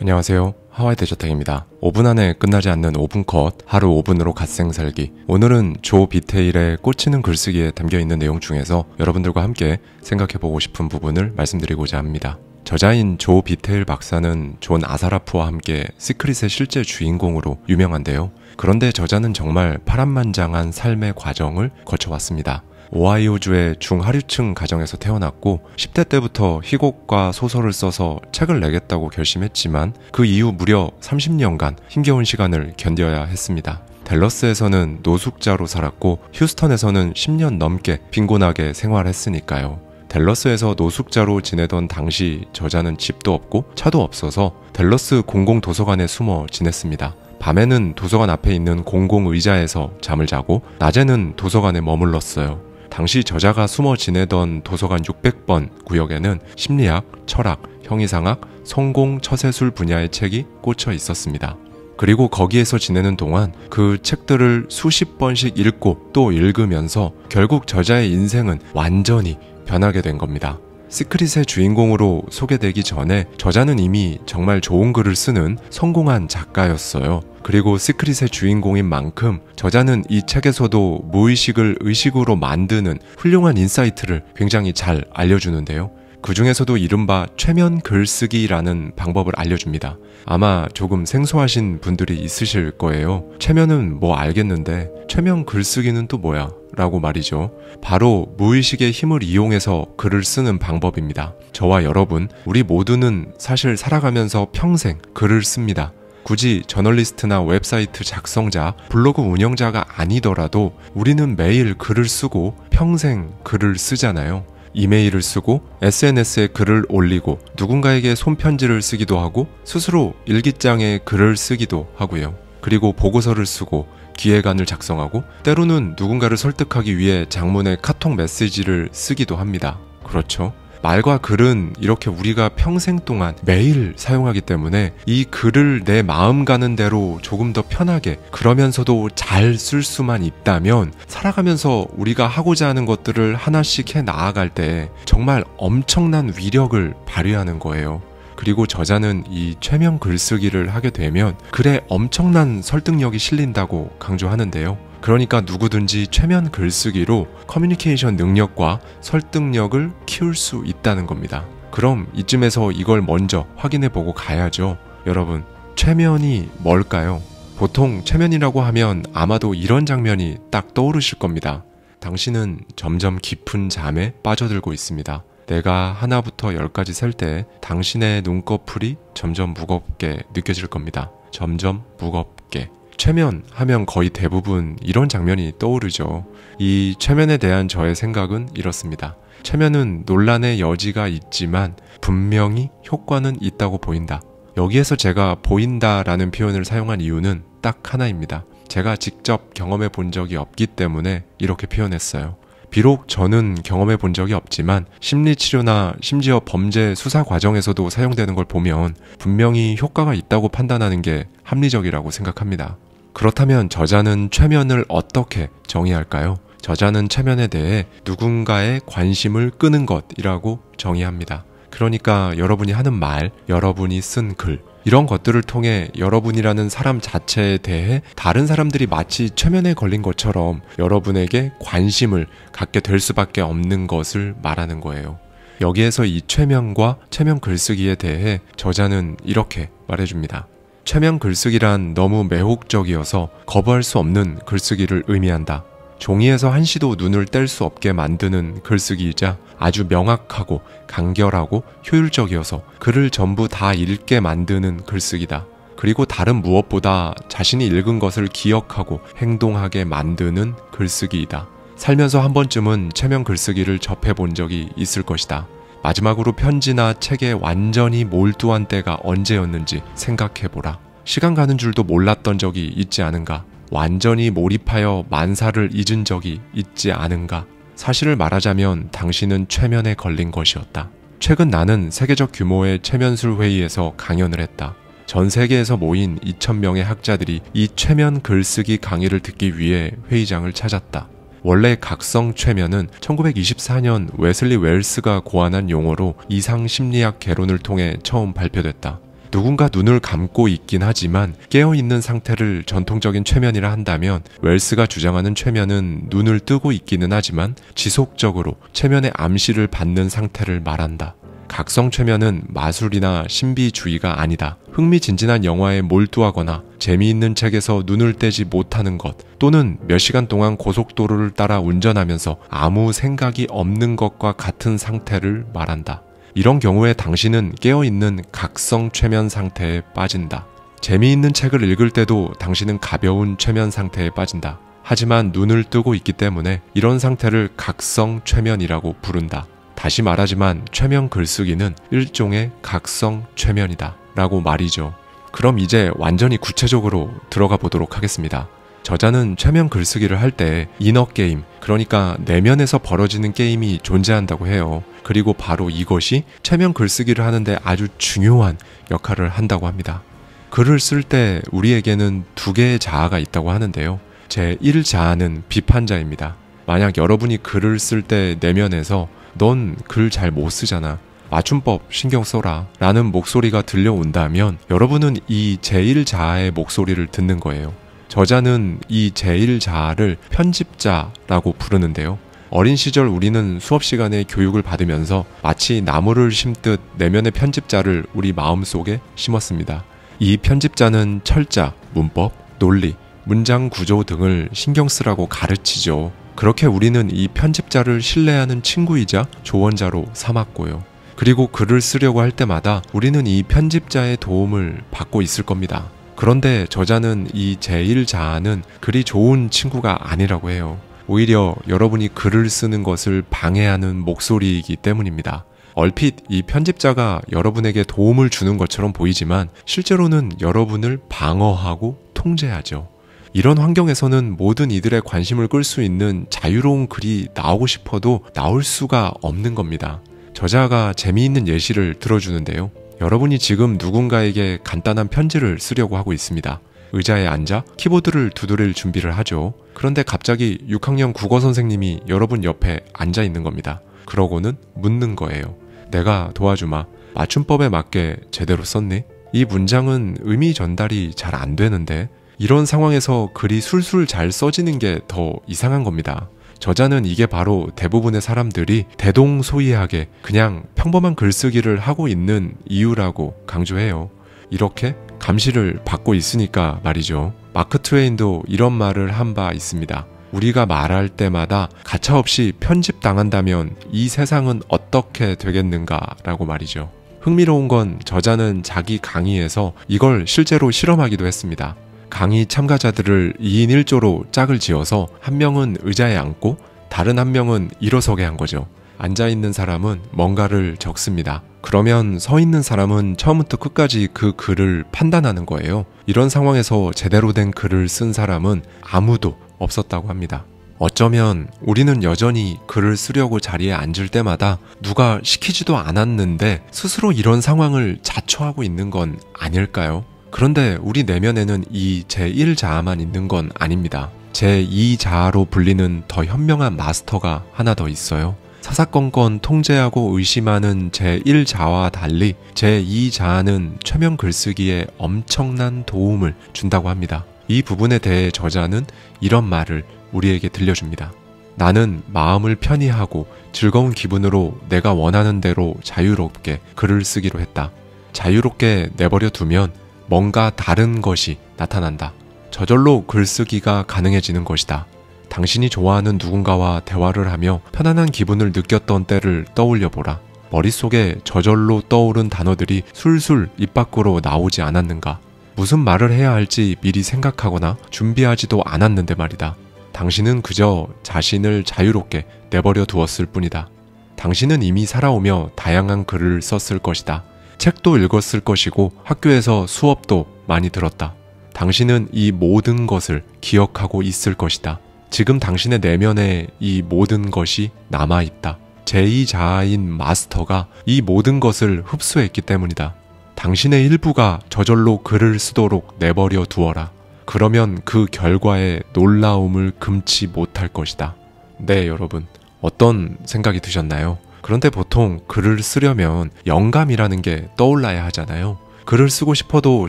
안녕하세요. 하와이 대저택입니다. 5분 안에 끝나지 않는 5분 컷, 하루 5분으로 갓생 살기. 오늘은 조 비테일의 꽂히는 글쓰기에 담겨있는 내용 중에서 여러분들과 함께 생각해보고 싶은 부분을 말씀드리고자 합니다. 저자인 조 비테일 박사는 존 아사라프와 함께 시크릿의 실제 주인공으로 유명한데요. 그런데 저자는 정말 파란만장한 삶의 과정을 거쳐왔습니다. 오하이오주의 중하류층 가정에서 태어났고 10대 때부터 희곡과 소설을 써서 책을 내겠다고 결심했지만 그 이후 무려 30년간 힘겨운 시간을 견뎌야 했습니다. 댈러스에서는 노숙자로 살았고 휴스턴에서는 10년 넘게 빈곤하게 생활했으니까요. 댈러스에서 노숙자로 지내던 당시 저자는 집도 없고 차도 없어서 댈러스 공공도서관에 숨어 지냈습니다. 밤에는 도서관 앞에 있는 공공의자에서 잠을 자고 낮에는 도서관에 머물렀어요. 당시 저자가 숨어 지내던 도서관 600번 구역에는 심리학, 철학, 형이상학, 성공, 처세술 분야의 책이 꽂혀 있었습니다. 그리고 거기에서 지내는 동안 그 책들을 수십 번씩 읽고 또 읽으면서 결국 저자의 인생은 완전히 변하게 된 겁니다. 시크릿의 주인공으로 소개되기 전에 저자는 이미 정말 좋은 글을 쓰는 성공한 작가였어요. 그리고 시크릿의 주인공인 만큼 저자는 이 책에서도 무의식을 의식으로 만드는 훌륭한 인사이트를 굉장히 잘 알려주는데요. 그 중에서도 이른바 최면 글쓰기라는 방법을 알려줍니다. 아마 조금 생소하신 분들이 있으실 거예요. 최면은 뭐 알겠는데 최면 글쓰기는 또 뭐야? 라고 말이죠. 바로 무의식의 힘을 이용해서 글을 쓰는 방법입니다. 저와 여러분, 우리 모두는 사실 살아가면서 평생 글을 씁니다. 굳이 저널리스트나 웹사이트 작성자, 블로그 운영자가 아니더라도 우리는 매일 글을 쓰고 평생 글을 쓰잖아요. 이메일을 쓰고 SNS에 글을 올리고 누군가에게 손편지를 쓰기도 하고 스스로 일기장에 글을 쓰기도 하고요. 그리고 보고서를 쓰고 기획안을 작성하고 때로는 누군가를 설득하기 위해 장문의 카톡 메시지를 쓰기도 합니다. 그렇죠? 말과 글은 이렇게 우리가 평생 동안 매일 사용하기 때문에 이 글을 내 마음 가는 대로 조금 더 편하게 그러면서도 잘 쓸 수만 있다면 살아가면서 우리가 하고자 하는 것들을 하나씩 해 나아갈 때 정말 엄청난 위력을 발휘하는 거예요. 그리고 저자는 이 최면 글쓰기를 하게 되면 글에 엄청난 설득력이 실린다고 강조하는데요. 그러니까 누구든지 최면 글쓰기로 커뮤니케이션 능력과 설득력을 키울 수 있다는 겁니다. 그럼 이쯤에서 이걸 먼저 확인해 보고 가야죠. 여러분, 최면이 뭘까요? 보통 최면이라고 하면 아마도 이런 장면이 딱 떠오르실 겁니다. 당신은 점점 깊은 잠에 빠져들고 있습니다. 내가 하나부터 10까지 셀 때 당신의 눈꺼풀이 점점 무겁게 느껴질 겁니다. 점점 무겁게. 최면 하면 거의 대부분 이런 장면이 떠오르죠. 이 최면에 대한 저의 생각은 이렇습니다. 최면은 논란의 여지가 있지만 분명히 효과는 있다고 보인다. 여기에서 제가 보인다라는 표현을 사용한 이유는 딱 하나입니다. 제가 직접 경험해 본 적이 없기 때문에 이렇게 표현했어요. 비록 저는 경험해 본 적이 없지만 심리치료나 심지어 범죄 수사 과정에서도 사용되는 걸 보면 분명히 효과가 있다고 판단하는 게 합리적이라고 생각합니다. 그렇다면 저자는 최면을 어떻게 정의할까요? 저자는 최면에 대해 누군가의 관심을 끄는 것이라고 정의합니다. 그러니까 여러분이 하는 말, 여러분이 쓴 글, 이런 것들을 통해 여러분이라는 사람 자체에 대해 다른 사람들이 마치 최면에 걸린 것처럼 여러분에게 관심을 갖게 될 수밖에 없는 것을 말하는 거예요. 여기에서 이 최면과 최면 글쓰기에 대해 저자는 이렇게 말해줍니다. 최면 글쓰기란 너무 매혹적이어서 거부할 수 없는 글쓰기를 의미한다. 종이에서 한시도 눈을 뗄 수 없게 만드는 글쓰기이자 아주 명확하고 간결하고 효율적이어서 글을 전부 다 읽게 만드는 글쓰기다. 그리고 다른 무엇보다 자신이 읽은 것을 기억하고 행동하게 만드는 글쓰기이다. 살면서 한 번쯤은 최면 글쓰기를 접해본 적이 있을 것이다. 마지막으로 편지나 책에 완전히 몰두한 때가 언제였는지 생각해보라. 시간 가는 줄도 몰랐던 적이 있지 않은가? 완전히 몰입하여 만사를 잊은 적이 있지 않은가? 사실을 말하자면 당신은 최면에 걸린 것이었다. 최근 나는 세계적 규모의 최면술 회의에서 강연을 했다. 전 세계에서 모인 2,000명의 학자들이 이 최면 글쓰기 강의를 듣기 위해 회의장을 찾았다. 원래 각성 최면은 1924년 웨슬리 웰스가 고안한 용어로 이상심리학 개론을 통해 처음 발표됐다. 누군가 눈을 감고 있긴 하지만 깨어있는 상태를 전통적인 최면이라 한다면 웰스가 주장하는 최면은 눈을 뜨고 있기는 하지만 지속적으로 최면의 암시를 받는 상태를 말한다. 각성 최면은 마술이나 신비주의가 아니다. 흥미진진한 영화에 몰두하거나 재미있는 책에서 눈을 떼지 못하는 것, 또는 몇 시간 동안 고속도로를 따라 운전하면서 아무 생각이 없는 것과 같은 상태를 말한다. 이런 경우에 당신은 깨어있는 각성 최면 상태에 빠진다. 재미있는 책을 읽을 때도 당신은 가벼운 최면 상태에 빠진다. 하지만 눈을 뜨고 있기 때문에 이런 상태를 각성 최면이라고 부른다. 다시 말하지만 최면 글쓰기는 일종의 각성 최면이다 라고 말이죠. 그럼 이제 완전히 구체적으로 들어가 보도록 하겠습니다. 저자는 최면 글쓰기를 할 때 이너 게임, 그러니까 내면에서 벌어지는 게임이 존재한다고 해요. 그리고 바로 이것이 최면 글쓰기를 하는데 아주 중요한 역할을 한다고 합니다. 글을 쓸 때 우리에게는 두 개의 자아가 있다고 하는데요. 제1자아는 비판자입니다. 만약 여러분이 글을 쓸 때 내면에서 넌 글 잘 못 쓰잖아, 맞춤법 신경 써라 라는 목소리가 들려온다면 여러분은 이 제1자아의 목소리를 듣는 거예요. 저자는 이 제1자아를 편집자라고 부르는데요. 어린 시절 우리는 수업 시간에 교육을 받으면서 마치 나무를 심듯 내면의 편집자를 우리 마음속에 심었습니다. 이 편집자는 철자, 문법, 논리, 문장 구조 등을 신경 쓰라고 가르치죠. 그렇게 우리는 이 편집자를 신뢰하는 친구이자 조언자로 삼았고요. 그리고 글을 쓰려고 할 때마다 우리는 이 편집자의 도움을 받고 있을 겁니다. 그런데 저자는 이 제1자아는 그리 좋은 친구가 아니라고 해요. 오히려 여러분이 글을 쓰는 것을 방해하는 목소리이기 때문입니다. 얼핏 이 편집자가 여러분에게 도움을 주는 것처럼 보이지만 실제로는 여러분을 방어하고 통제하죠. 이런 환경에서는 모든 이들의 관심을 끌 수 있는 자유로운 글이 나오고 싶어도 나올 수가 없는 겁니다. 저자가 재미있는 예시를 들어주는데요. 여러분이 지금 누군가에게 간단한 편지를 쓰려고 하고 있습니다. 의자에 앉아 키보드를 두드릴 준비를 하죠. 그런데 갑자기 6학년 국어 선생님이 여러분 옆에 앉아 있는 겁니다. 그러고는 묻는 거예요. 내가 도와주마. 맞춤법에 맞게 제대로 썼니? 이 문장은 의미 전달이 잘 안 되는데, 이런 상황에서 글이 술술 잘 써지는 게 더 이상한 겁니다. 저자는 이게 바로 대부분의 사람들이 대동소이하게 그냥 평범한 글쓰기를 하고 있는 이유라고 강조해요. 이렇게 감시를 받고 있으니까 말이죠. 마크 트웨인도 이런 말을 한 바 있습니다. 우리가 말할 때마다 가차없이 편집당한다면 이 세상은 어떻게 되겠는가 라고 말이죠. 흥미로운 건 저자는 자기 강의에서 이걸 실제로 실험하기도 했습니다. 강의 참가자들을 2인 1조로 짝을 지어서 한 명은 의자에 앉고 다른 한 명은 일어서게 한 거죠. 앉아있는 사람은 뭔가를 적습니다. 그러면 서 있는 사람은 처음부터 끝까지 그 글을 판단하는 거예요. 이런 상황에서 제대로 된 글을 쓴 사람은 아무도 없었다고 합니다. 어쩌면 우리는 여전히 글을 쓰려고 자리에 앉을 때마다 누가 시키지도 않았는데 스스로 이런 상황을 자초하고 있는 건 아닐까요? 그런데 우리 내면에는 이 제1자아만 있는 건 아닙니다. 제2자아로 불리는 더 현명한 마스터가 하나 더 있어요. 사사건건 통제하고 의심하는 제1자아와 달리 제2자아는 최면 글쓰기에 엄청난 도움을 준다고 합니다. 이 부분에 대해 저자는 이런 말을 우리에게 들려줍니다. 나는 마음을 편히 하고 즐거운 기분으로 내가 원하는 대로 자유롭게 글을 쓰기로 했다. 자유롭게 내버려 두면 뭔가 다른 것이 나타난다. 저절로 글쓰기가 가능해지는 것이다. 당신이 좋아하는 누군가와 대화를 하며 편안한 기분을 느꼈던 때를 떠올려 보라. 머릿속에 저절로 떠오른 단어들이 술술 입 밖으로 나오지 않았는가? 무슨 말을 해야 할지 미리 생각하거나 준비하지도 않았는데 말이다. 당신은 그저 자신을 자유롭게 내버려 두었을 뿐이다. 당신은 이미 살아오며 다양한 글을 썼을 것이다. 책도 읽었을 것이고 학교에서 수업도 많이 들었다. 당신은 이 모든 것을 기억하고 있을 것이다. 지금 당신의 내면에 이 모든 것이 남아있다. 제2자아인 마스터가 이 모든 것을 흡수했기 때문이다. 당신의 일부가 저절로 글을 쓰도록 내버려 두어라. 그러면 그 결과에 놀라움을 금치 못할 것이다. 네, 여러분. 어떤 생각이 드셨나요? 그런데 보통 글을 쓰려면 영감이라는 게 떠올라야 하잖아요. 글을 쓰고 싶어도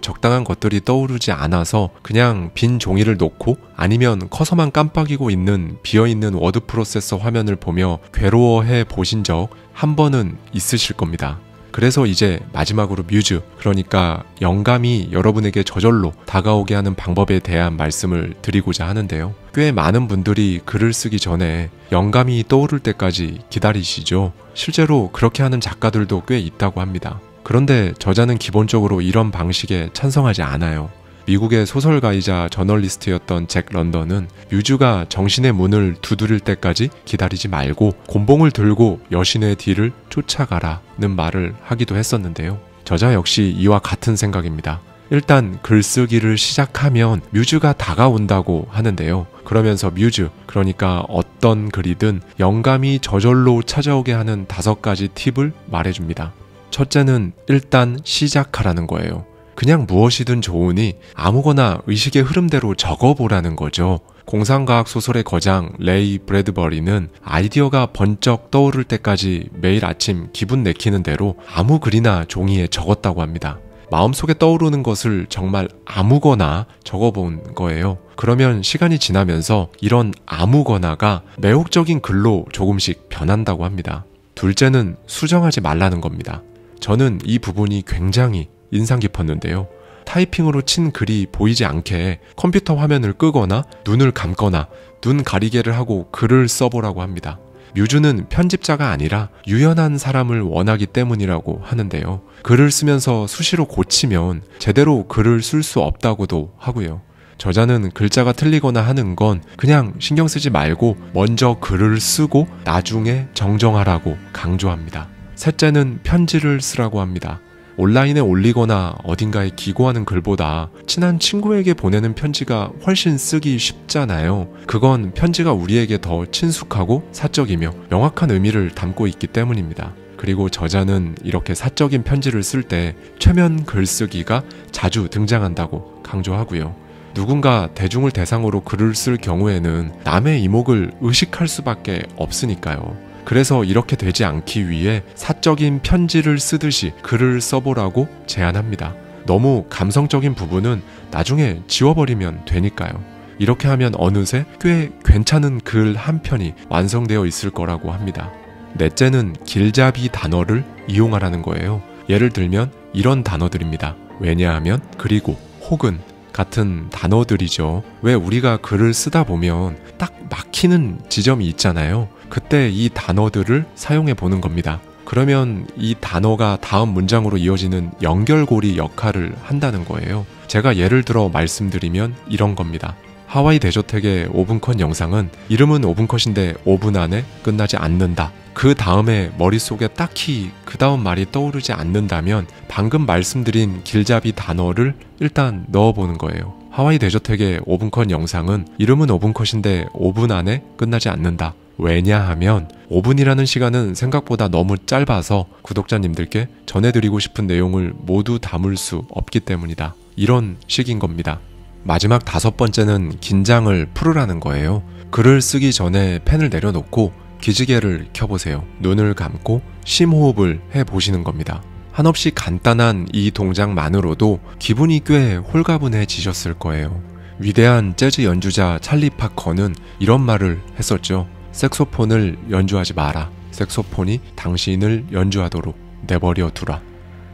적당한 것들이 떠오르지 않아서 그냥 빈 종이를 놓고 아니면 커서만 깜빡이고 있는 비어있는 워드 프로세서 화면을 보며 괴로워해 보신 적 한 번은 있으실 겁니다. 그래서 이제 마지막으로 뮤즈, 그러니까 영감이 여러분에게 저절로 다가오게 하는 방법에 대한 말씀을 드리고자 하는데요. 꽤 많은 분들이 글을 쓰기 전에 영감이 떠오를 때까지 기다리시죠. 실제로 그렇게 하는 작가들도 꽤 있다고 합니다. 그런데 저자는 기본적으로 이런 방식에 찬성하지 않아요. 미국의 소설가이자 저널리스트였던 잭 런던은 뮤즈가 정신의 문을 두드릴 때까지 기다리지 말고 곤봉을 들고 여신의 뒤를 쫓아가라는 말을 하기도 했었는데요. 저자 역시 이와 같은 생각입니다. 일단 글쓰기를 시작하면 뮤즈가 다가온다고 하는데요. 그러면서 뮤즈, 그러니까 어떤 글이든 영감이 저절로 찾아오게 하는 5가지 팁을 말해줍니다. 첫째는 일단 시작하라는 거예요. 그냥 무엇이든 좋으니 아무거나 의식의 흐름대로 적어보라는 거죠. 공상과학 소설의 거장 레이 브래드버리는 아이디어가 번쩍 떠오를 때까지 매일 아침 기분 내키는 대로 아무 글이나 종이에 적었다고 합니다. 마음속에 떠오르는 것을 정말 아무거나 적어본 거예요. 그러면 시간이 지나면서 이런 아무거나가 매혹적인 글로 조금씩 변한다고 합니다. 둘째는 수정하지 말라는 겁니다. 저는 이 부분이 굉장히 인상 깊었는데요. 타이핑으로 친 글이 보이지 않게 컴퓨터 화면을 끄거나 눈을 감거나 눈 가리개를 하고 글을 써보라고 합니다. 뮤즈는 편집자가 아니라 유연한 사람을 원하기 때문이라고 하는데요. 글을 쓰면서 수시로 고치면 제대로 글을 쓸 수 없다고도 하고요. 저자는 글자가 틀리거나 하는 건 그냥 신경 쓰지 말고 먼저 글을 쓰고 나중에 정정하라고 강조합니다. 셋째는 편지를 쓰라고 합니다. 온라인에 올리거나 어딘가에 기고하는 글보다 친한 친구에게 보내는 편지가 훨씬 쓰기 쉽잖아요. 그건 편지가 우리에게 더 친숙하고 사적이며 명확한 의미를 담고 있기 때문입니다. 그리고 저자는 이렇게 사적인 편지를 쓸 때 최면 글쓰기가 자주 등장한다고 강조하고요. 누군가 대중을 대상으로 글을 쓸 경우에는 남의 이목을 의식할 수밖에 없으니까요. 그래서 이렇게 되지 않기 위해 사적인 편지를 쓰듯이 글을 써보라고 제안합니다. 너무 감성적인 부분은 나중에 지워버리면 되니까요. 이렇게 하면 어느새 꽤 괜찮은 글 한 편이 완성되어 있을 거라고 합니다. 넷째는 길잡이 단어를 이용하라는 거예요. 예를 들면 이런 단어들입니다. 왜냐하면, 그리고, 혹은 같은 단어들이죠. 왜 우리가 글을 쓰다 보면 딱 막히는 지점이 있잖아요. 그때 이 단어들을 사용해 보는 겁니다. 그러면 이 단어가 다음 문장으로 이어지는 연결고리 역할을 한다는 거예요. 제가 예를 들어 말씀드리면 이런 겁니다. 하와이 대저택의 오븐컷 영상은 이름은 오븐컷인데 5분 안에 끝나지 않는다. 그 다음에 머릿속에 딱히 그 다음 말이 떠오르지 않는다면 방금 말씀드린 길잡이 단어를 일단 넣어보는 거예요. 하와이 대저택의 오븐컷 영상은 이름은 오븐컷인데 5분 안에 끝나지 않는다. 왜냐하면 5분이라는 시간은 생각보다 너무 짧아서 구독자님들께 전해드리고 싶은 내용을 모두 담을 수 없기 때문이다. 이런 식인 겁니다. 마지막 5번째는 긴장을 풀으라는 거예요. 글을 쓰기 전에 펜을 내려놓고 기지개를 켜보세요. 눈을 감고 심호흡을 해보시는 겁니다. 한없이 간단한 이 동작만으로도 기분이 꽤 홀가분해지셨을 거예요. 위대한 재즈 연주자 찰리 파커는 이런 말을 했었죠. 색소폰을 연주하지 마라. 색소폰이 당신을 연주하도록 내버려 두라.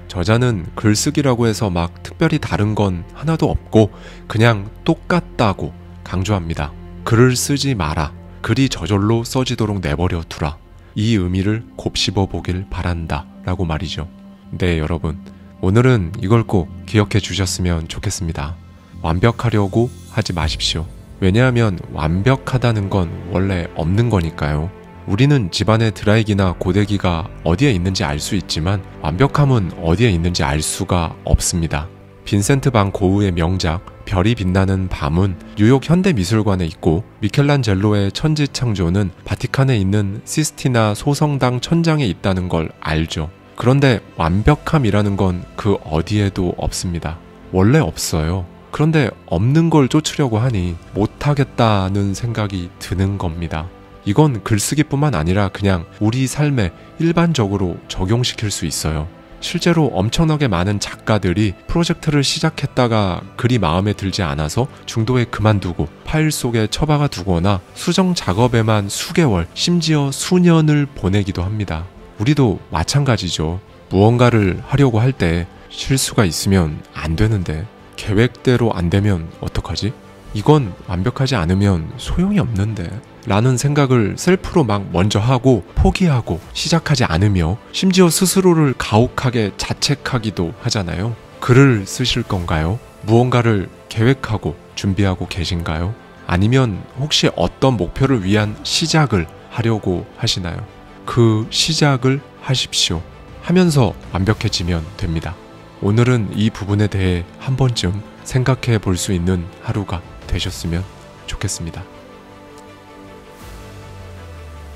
저자는 글쓰기라고 해서 막 특별히 다른 건 하나도 없고 그냥 똑같다고 강조합니다. 글을 쓰지 마라. 글이 저절로 써지도록 내버려 두라. 이 의미를 곱씹어 보길 바란다 라고 말이죠. 네, 여러분, 오늘은 이걸 꼭 기억해 주셨으면 좋겠습니다. 완벽하려고 하지 마십시오. 왜냐하면 완벽하다는 건 원래 없는 거니까요. 우리는 집안에 드라이기나 고데기가 어디에 있는지 알 수 있지만 완벽함은 어디에 있는지 알 수가 없습니다. 빈센트 반 고흐의 명작 별이 빛나는 밤은 뉴욕 현대미술관에 있고 미켈란젤로의 천지창조는 바티칸에 있는 시스티나 소성당 천장에 있다는 걸 알죠. 그런데 완벽함이라는 건 그 어디에도 없습니다. 원래 없어요. 그런데 없는 걸 쫓으려고 하니 못하겠다는 생각이 드는 겁니다. 이건 글쓰기뿐만 아니라 그냥 우리 삶에 일반적으로 적용시킬 수 있어요. 실제로 엄청나게 많은 작가들이 프로젝트를 시작했다가 글이 마음에 들지 않아서 중도에 그만두고 파일 속에 처박아 두거나 수정 작업에만 수개월, 심지어 수년을 보내기도 합니다. 우리도 마찬가지죠. 무언가를 하려고 할 때 실수가 있으면 안 되는데 계획대로 안 되면 어떡하지? 이건 완벽하지 않으면 소용이 없는데 라는 생각을 셀프로 막 먼저 하고 포기하고 시작하지 않으며 심지어 스스로를 가혹하게 자책하기도 하잖아요. 글을 쓰실 건가요? 무언가를 계획하고 준비하고 계신가요? 아니면 혹시 어떤 목표를 위한 시작을 하려고 하시나요? 그 시작을 하십시오. 하면서 완벽해지면 됩니다. 오늘은 이 부분에 대해 한 번쯤 생각해 볼 수 있는 하루가 되셨으면 좋겠습니다.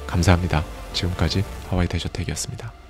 감사합니다. 지금까지 하와이 대저택이었습니다.